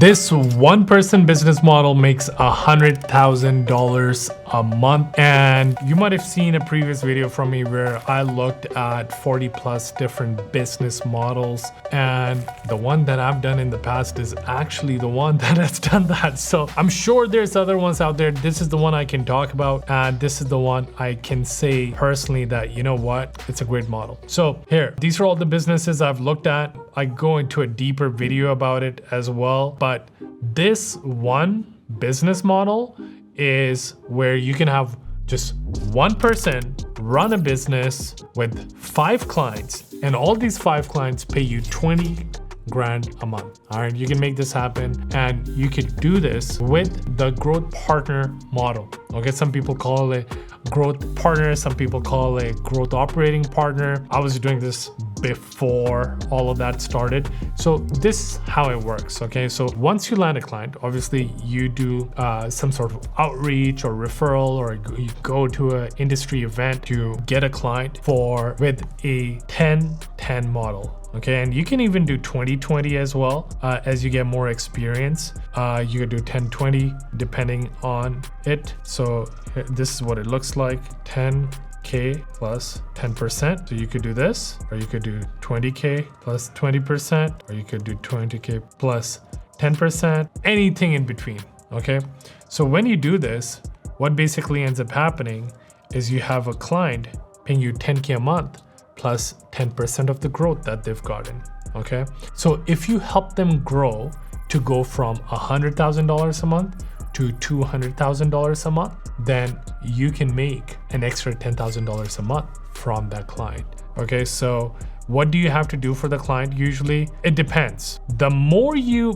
This one-person business model makes $100,000 a month, and you might have seen a previous video from me where I looked at 40 plus different business models, and the one that I've done in the past is actually the one that has done that. So I'm sure there's other ones out there. This is the one I can talk about, and this is the one I can say personally that, you know what, it's a great model. So here, these are all the businesses I've looked at. I go into a deeper video about it as well, but this one business model is where you can have just one person run a business with 5 clients, and all these 5 clients pay you 20 grand a month. All right, you can make this happen, and you could do this with the growth partner model. Okay, some people call it growth partner, some people call it growth operating partner. I was doing this before all of that started. So this is how it works. Okay, so once you land a client, obviously you do some sort of outreach or referral, or you go to an industry event to get a client with a 10-10 model. Okay, and you can even do 20-20 as well as you get more experience. You could do 10-20 depending on it. So this is what it looks like: 10K plus 10%. So you could do this, or you could do 20K plus 20%, or you could do 20K plus 10%, anything in between. Okay, so when you do this, what basically ends up happening is you have a client paying you 10K a month plus 10% of the growth that they've gotten. Okay, so if you help them grow to go from $100,000 a month to $200,000 a month, then you can make an extra $10,000 a month from that client. Okay, so what do you have to do for the client? Usually it depends. The more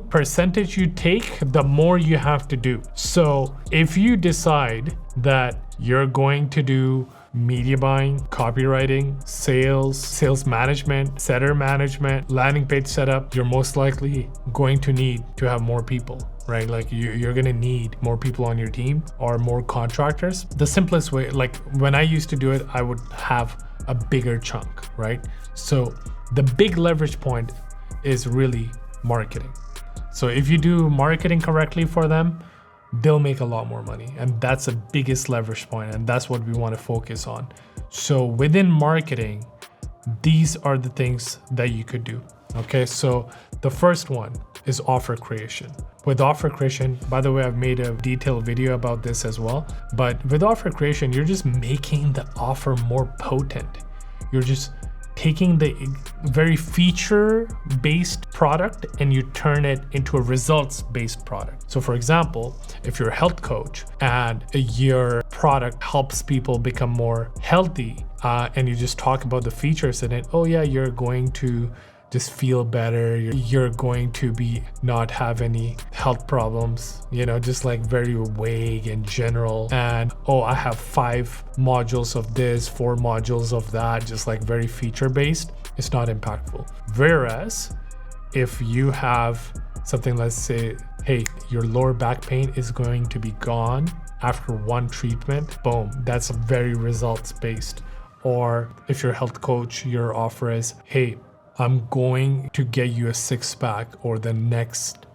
percentage you take, the more you have to do. So if you decide that you're going to do media buying, copywriting, sales management, setter management, landing page setup, you're most likely going to need to have more people, right? Like you're gonna need more people on your team or more contractors. The simplest way, like when I used to do it, I would have a bigger chunk, right? So the big leverage point is really marketing. So if you do marketing correctly for them, they'll make a lot more money, and that's the biggest leverage point, and that's what we want to focus on. So within marketing, these are the things that you could do. Okay, so the first one is offer creation. With offer creation, by the way, I've made a detailed video about this as well, but with offer creation, you're just making the offer more potent. You're just taking the very feature-based product and you turn it into a results-based product. So for example, if you're a health coach and your product helps people become more healthy, and you just talk about the features in it, oh yeah, you're going to just feel better, you're going to not have any health problems, just like very vague and general. And oh, I have 5 modules of this, 4 modules of that, just like very feature based. It's not impactful. Whereas if you have something, let's say, hey, your lower back pain is going to be gone after 1 treatment, boom, that's very results based. Or if you're a health coach, your offer is, hey, I'm going to get you a 6-pack or the next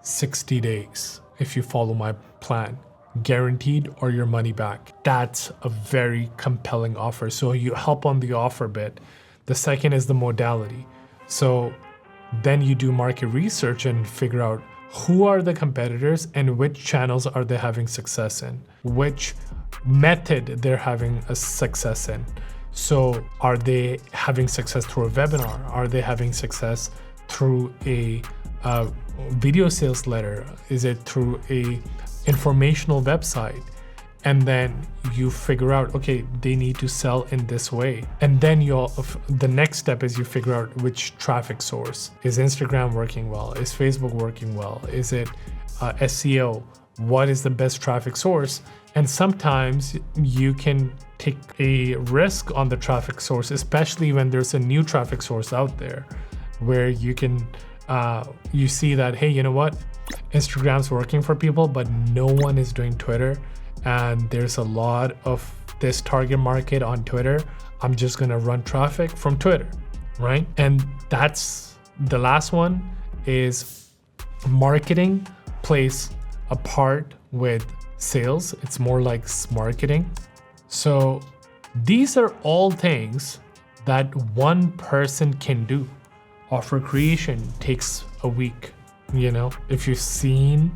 60 days if you follow my plan, guaranteed or your money back. That's a very compelling offer. So you help on the offer bit. The second is the modality. So then you do market research and figure out who are the competitors and which channels are they having success in, which method they're having a success in. So are they having success through a webinar? Are they having success through a video sales letter? Is it through a informational website? And then you figure out, okay, they need to sell in this way. And then the next step is you figure out which traffic source. Is Instagram working well? Is Facebook working well? Is it SEO? What is the best traffic source? And sometimes you can take a risk on the traffic source, especially when there's a new traffic source out there where you can, you see that, hey, you know what? Instagram's working for people, but no one is doing Twitter. And there's a lot of this target market on Twitter. I'm just gonna run traffic from Twitter, right? And that's the last one is marketing plays a part with sales. It's more like marketing. So these are all things that one person can do. Offer creation takes a week. You know, if you've seen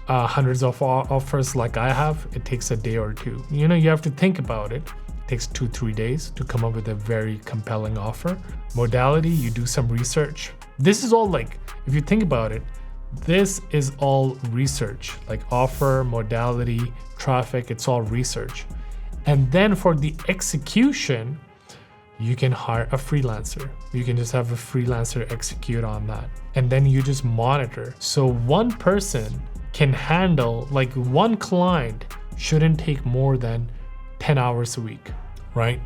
hundreds of offers like I have, it takes a day or two. You know, you have to think about it. It takes 2-3 days to come up with a very compelling offer. Modality, you do some research. This is all like, if you think about it, this is all research, like offer, modality, traffic, it's all research. And then for the execution, you can hire a freelancer. You can just have a freelancer execute on that. And then you just monitor. So one person can handle, like one client shouldn't take more than 10 hours a week, right?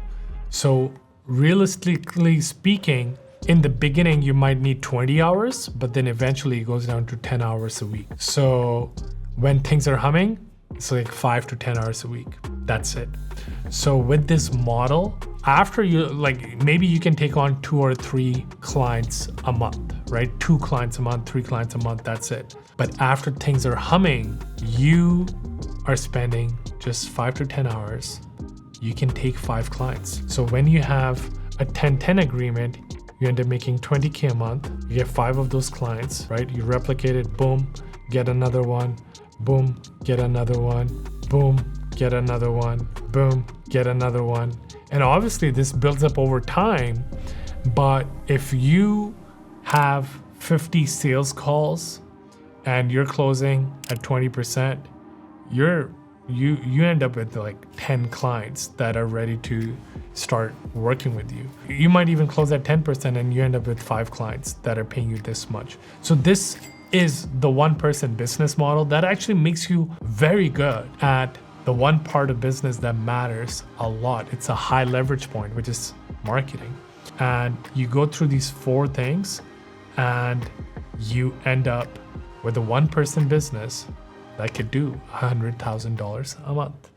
So realistically speaking, in the beginning, you might need 20 hours, but then eventually it goes down to 10 hours a week. So when things are humming, it's like 5 to 10 hours a week. That's it. So with this model, after you, like maybe you can take on 2 or 3 clients a month, right? 2 clients a month, 3 clients a month, that's it. But after things are humming, you are spending just 5 to 10 hours. You can take 5 clients. So when you have a 10-10 agreement, you end up making 20K a month. You get 5 of those clients, right? You replicate it, boom, get another one, boom, get another one, boom, get another one, boom, get another one. And obviously this builds up over time, but if you have 50 sales calls and you're closing at 20%, you end up with like 10 clients that are ready to start working with you. You might even close at 10% and you end up with 5 clients that are paying you this much. So this is the one-person business model that actually makes you very good at the one part of business that matters a lot. It's a high leverage point, which is marketing. And you go through these 4 things and you end up with a one-person business that could do $100,000 a month.